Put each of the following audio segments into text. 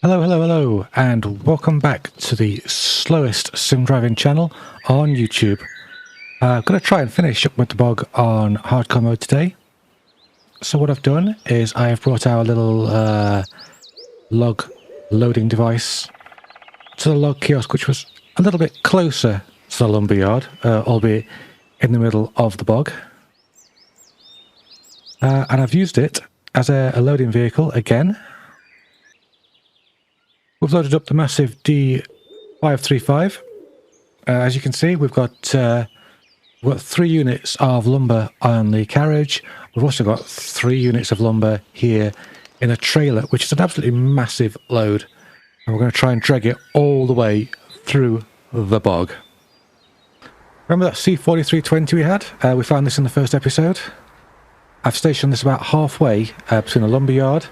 Hello, hello, hello, and welcome back to the slowest sim driving channel on YouTube. I'm going to try and finish up with the bog on hardcore mode today. So what I've done is I've brought our little log loading device to the log kiosk, which was a little bit closer to the lumberyard, albeit in the middle of the bog. And I've used it as a loading vehicle again. We've loaded up the massive D535. As you can see, we've got 3 units of lumber on the carriage. We've also got 3 units of lumber here in a trailer, which is an absolutely massive load. And we're going to try and drag it all the way through the bog. Remember that C4320 we had? We found this in the first episode. I've stationed this about halfway between the lumberyard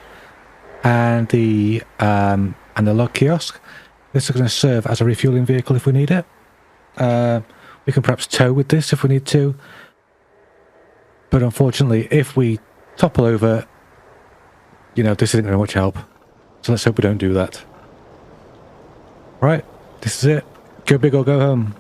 and the log kiosk. This is going to serve as a refueling vehicle if we need it. We can perhaps tow with this if we need to. But unfortunately, if we topple over, you know, this isn't going to much help. So let's hope we don't do that. Right, this is it. Go big or go home.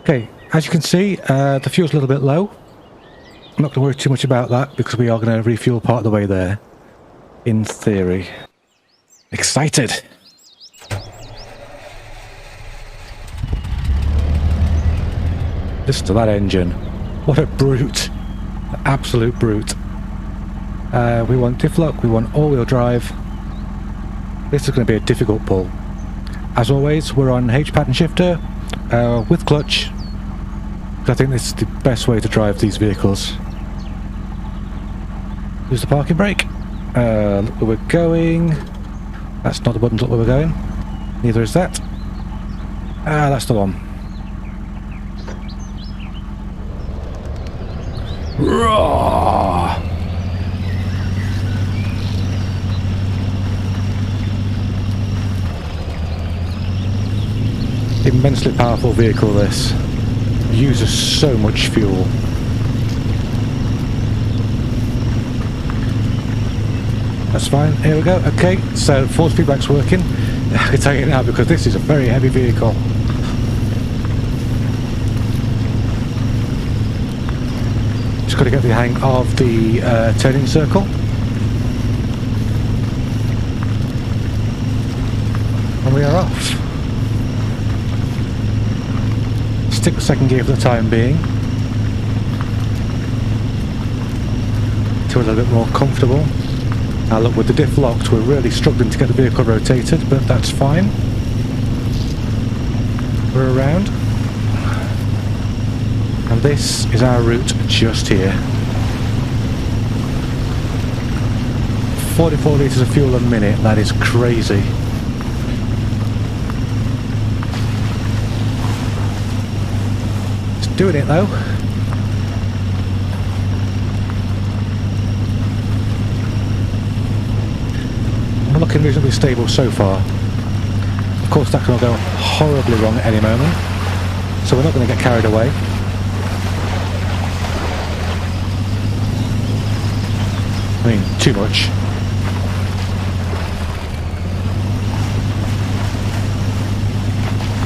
Okay, as you can see, the fuel's a little bit low. I'm not going to worry too much about that because we are going to refuel part of the way there, in theory. Excited! Listen to that engine. What a brute. An absolute brute. We want diff lock, we want all-wheel drive. This is going to be a difficult pull. As always, we're on H pattern shifter with clutch. I think this is the best way to drive these vehicles. Use the parking brake. Look where we're going. That's not the button, look where we're going. Neither is that. That's the one. Roar! Immensely powerful vehicle, this. Uses so much fuel. That's fine. Here we go. Okay, so force feedback's working. I can tell you now because this is a very heavy vehicle. Just got to get the hang of the turning circle. And we are off. Stick the second gear for the time being. To a little bit more comfortable. Now look, with the diff locked, we're really struggling to get the vehicle rotated, but that's fine. We're around. And this is our route just here. 44 litres of fuel a minute, that is crazy. It's doing it though. We're looking reasonably stable so far. Of course that can all go horribly wrong at any moment, so we're not going to get carried away. I mean, too much.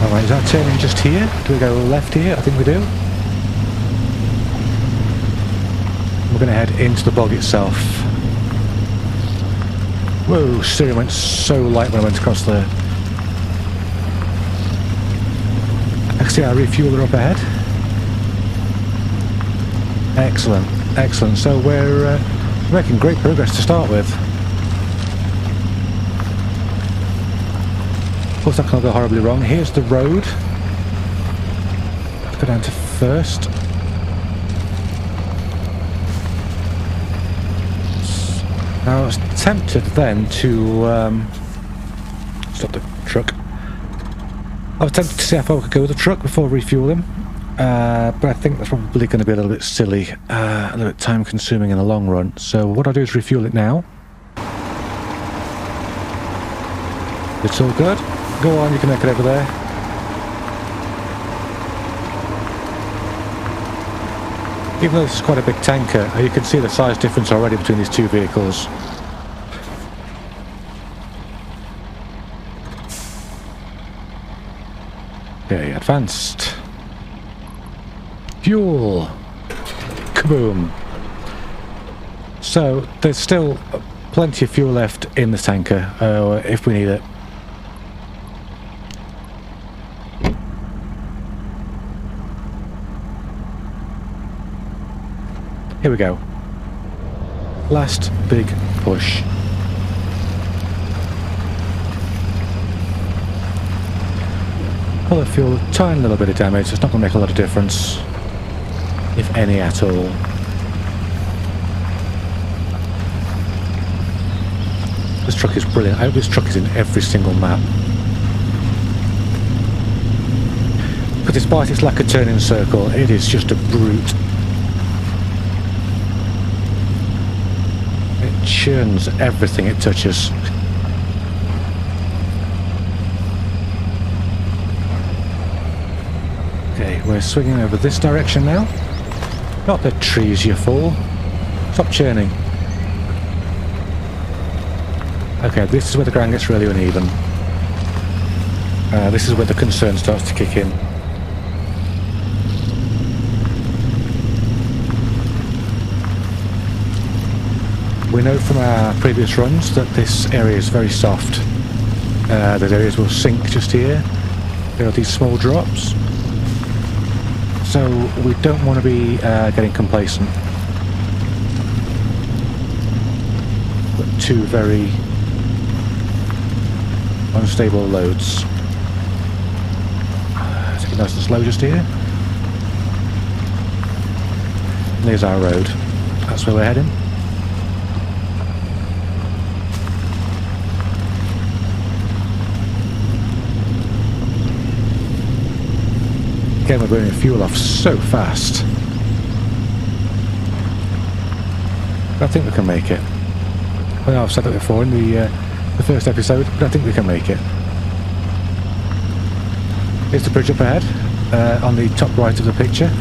Alright, is that turning just here? Do we go left here? I think we do. We're going to head into the bog itself. Whoa, steering went so light when I went across there. I can see our refueler up ahead. Excellent, excellent. So we're making great progress to start with. Of course that can't go horribly wrong. Here's the road. Let's go down to first. Now I was tempted then to stop the truck. I was tempted to see how far we could go with the truck before refueling, but I think that's probably going to be a little bit silly, a little bit time consuming in the long run. So what I'll do is refuel it now. It's all good. Go on, you can make it over there. Even though this is quite a big tanker, you can see the size difference already between these two vehicles. Okay, advanced. Fuel. Kaboom. So, there's still plenty of fuel left in the tanker, if we need it. Here we go. Last big push. Pull the fuel, a tiny little bit of damage. It's not going to make a lot of difference, if any at all. This truck is brilliant. I hope this truck is in every single map. But despite its lack of turning circle, it is just a brute. It churns everything it touches. Okay, we're swinging over this direction now. Not the trees, you fool. Stop churning. Okay, this is where the ground gets really uneven. This is where the concern starts to kick in. We know from our previous runs that this area is very soft. Those areas will sink just here. There are these small drops. So we don't want to be getting complacent. Got two very unstable loads. Take it nice and slow just here. And there's our road. That's where we're heading. Again, we're burning fuel off so fast. I think we can make it. I know I've said that before in the first episode, but I think we can make it. Here's the bridge up ahead, on the top right of the picture.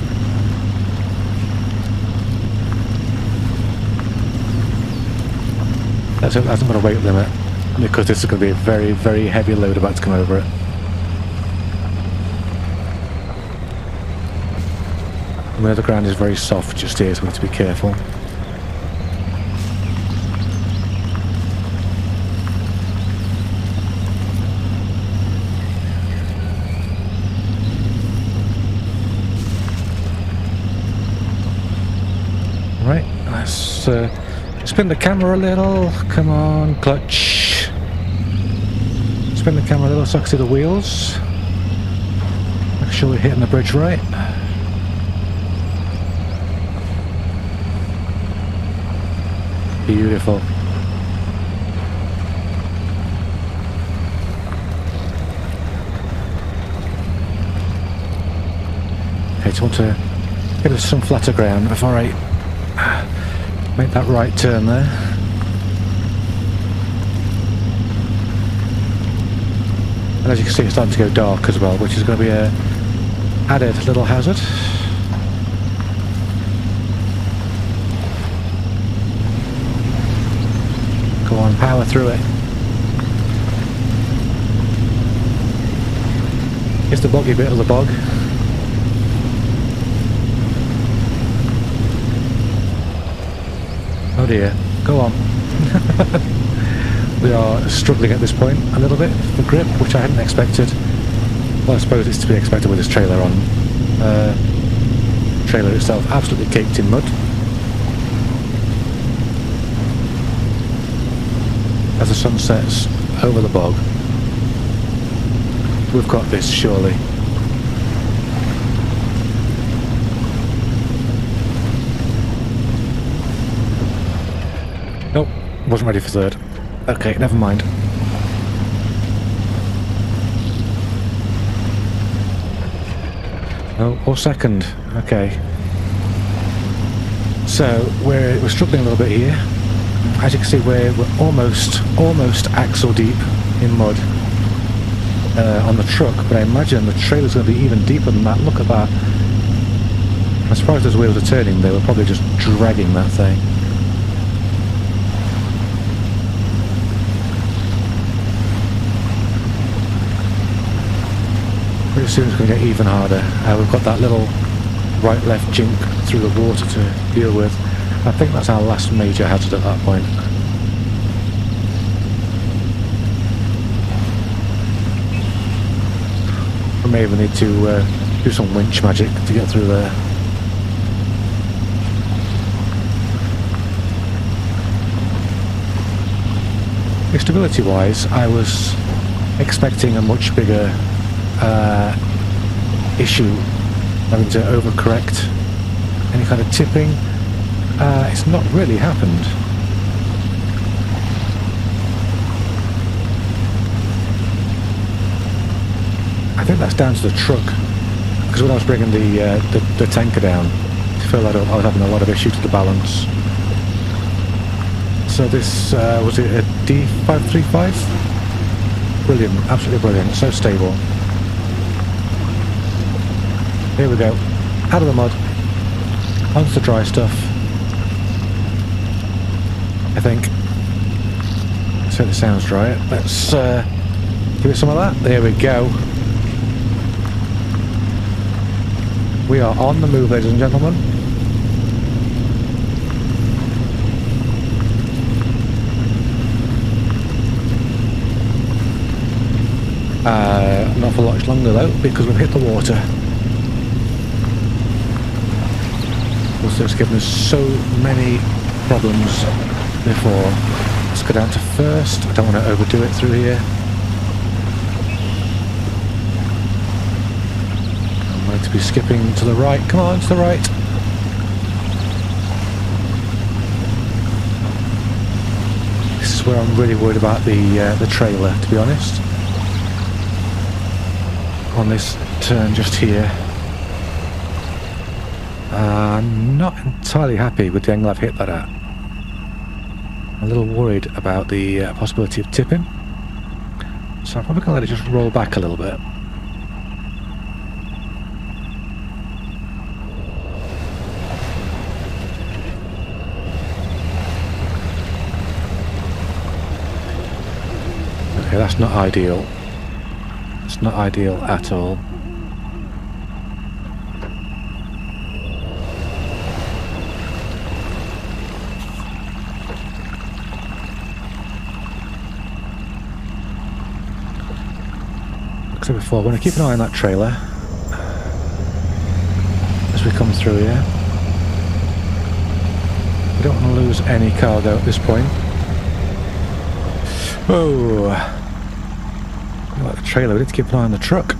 Let's hope that's not got a weight limit, because this is going to be a very, very heavy load about to come over it. I mean, the ground is very soft just here, so we have to be careful. Right, let's spin the camera a little. Come on, clutch. Spin the camera a little so I can see the wheels. Make sure we're hitting the bridge right. Beautiful. Okay, just want to get us some flatter ground before I make that right turn there. And as you can see, it's starting to go dark as well, which is going to be a added little hazard. Go on, power through it. It's the boggy bit of the bog. Oh dear, go on. We are struggling at this point a little bit for grip, which I hadn't expected. Well, I suppose it's to be expected with this trailer on. Trailer itself absolutely caked in mud. As the sun sets over the bog. We've got this, surely. Nope, wasn't ready for third. Okay, never mind. Oh, or second. Okay. So we're struggling a little bit here. As you can see, we're almost axle deep in mud. on the truck, but I imagine the trailer's going to be even deeper than that. Look at that. As far as those wheels are turning, they were probably just dragging that thing. Pretty soon it's going to get even harder. We've got that little right-left jink through the water to deal with. I think that's our last major hazard at that point. We may even need to do some winch magic to get through there. Stability wise, I was expecting a much bigger issue, having to overcorrect any kind of tipping. It's not really happened. I think that's down to the truck, because when I was bringing the tanker down to fill that up, I was having a lot of issues with the balance. So this, was it a D535? Brilliant, absolutely brilliant, so stable. Here we go, out of the mud, onto the dry stuff, I think. It certainly sounds dry. Let's give it some of that, there we go. We are on the move, ladies and gentlemen. Not for much longer though, because we've hit the water. Also, it's given us so many problems before. Let's go down to first. I don't want to overdo it through here. I'm going to be skipping to the right. Come on, to the right. This is where I'm really worried about the trailer, to be honest. On this turn just here. I'm not entirely happy with the angle I've hit that at. I'm a little worried about the possibility of tipping. So I'm probably going to let it just roll back a little bit. Okay, that's not ideal. It's not ideal at all. Like I said before, I want to keep an eye on that trailer as we come through here. We don't want to lose any cargo at this point. Oh! Like the trailer, we need to keep an eye on the truck.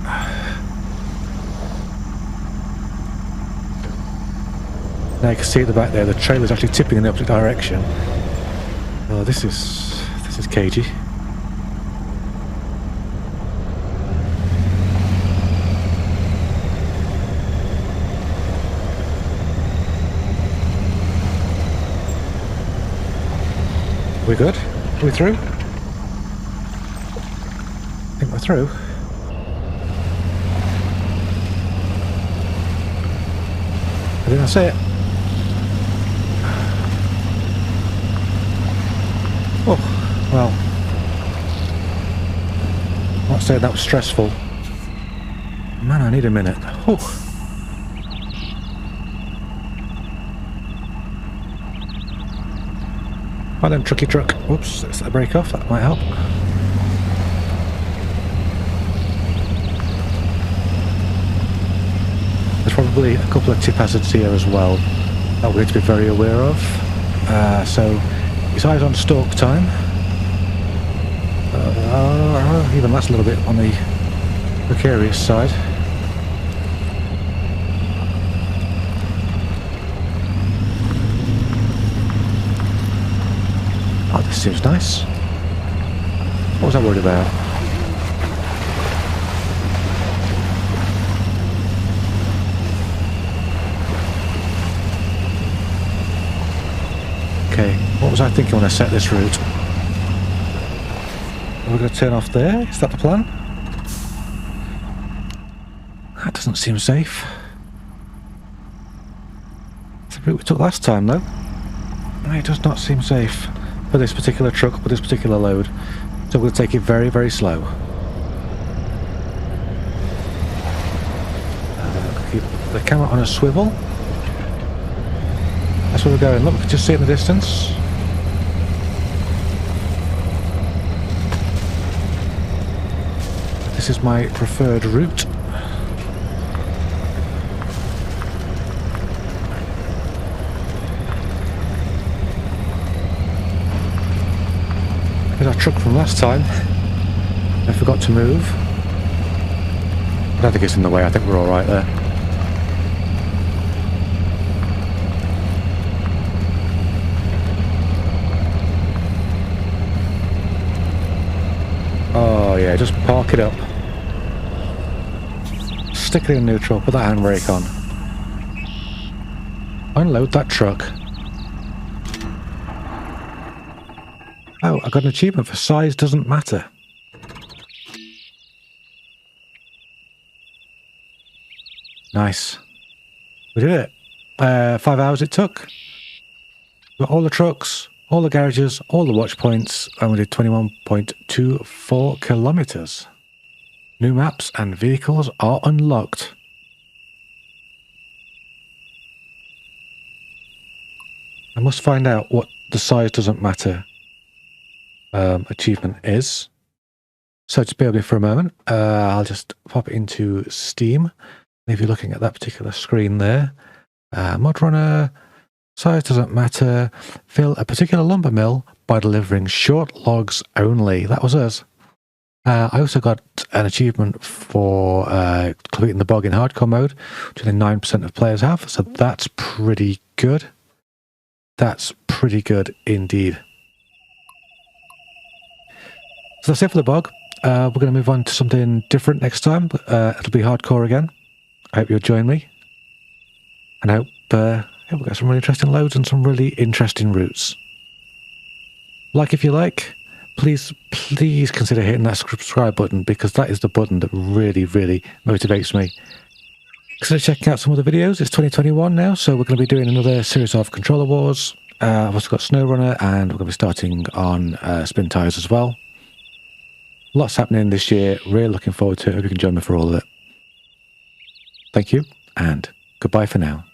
Now you can see at the back there, the trailer's actually tipping in the opposite direction. Oh, this is cagey. We good? Are we through? I think we're through. I think that's it. Oh, well. I'm not saying that was stressful. Man, I need a minute. Oh. Right then, trucky truck. Whoops, let's let the brake off, that might help. There's probably a couple of tip hazards here as well that we need to be very aware of. So, his eyes on stalk time. Even that's a little bit on the precarious side. Oh, this seems nice. What was I worried about? Okay, what was I thinking when I set this route? Are we going to turn off there? Is that the plan? That doesn't seem safe. It's the route we took last time, though. It does not seem safe for this particular truck, for this particular load. So we'll take it very, very slow. Keep the camera on a swivel. That's where we're going. Look, we can just see it in the distance. This is my preferred route. There's our truck from last time. I forgot to move. I don't think it's in the way. I think we're all right there. Oh yeah, just park it up. Stick it in neutral, put that handbrake on. Unload that truck. Oh, I got an achievement for size doesn't matter. Nice. We did it. 5 hours it took. We got all the trucks, all the garages, all the watch points, and we did 21.24 kilometers. New maps and vehicles are unlocked. I must find out what the size doesn't matter achievement is. So just bear with me for a moment. I'll just pop it into Steam. If you're looking at that particular screen there, Mudrunner, size doesn't matter, fill a particular lumber mill by delivering short logs only. That was us. I also got an achievement for completing the bog in hardcore mode, which only 9% of players have, so that's pretty good. That's pretty good indeed. So that's it for the bog. We're going to move on to something different next time. It'll be hardcore again. I hope you'll join me. And I hope we've got some really interesting loads and some really interesting routes. Like if you like. Please consider hitting that subscribe button, because that is the button that really, really motivates me. Consider checking out some other videos. It's 2021 now, so we're going to be doing another series of controller wars. I've also got SnowRunner, and we're going to be starting on Spintires as well. Lots happening this year. Really looking forward to it. Hope you can join me for all of it. Thank you, and goodbye for now.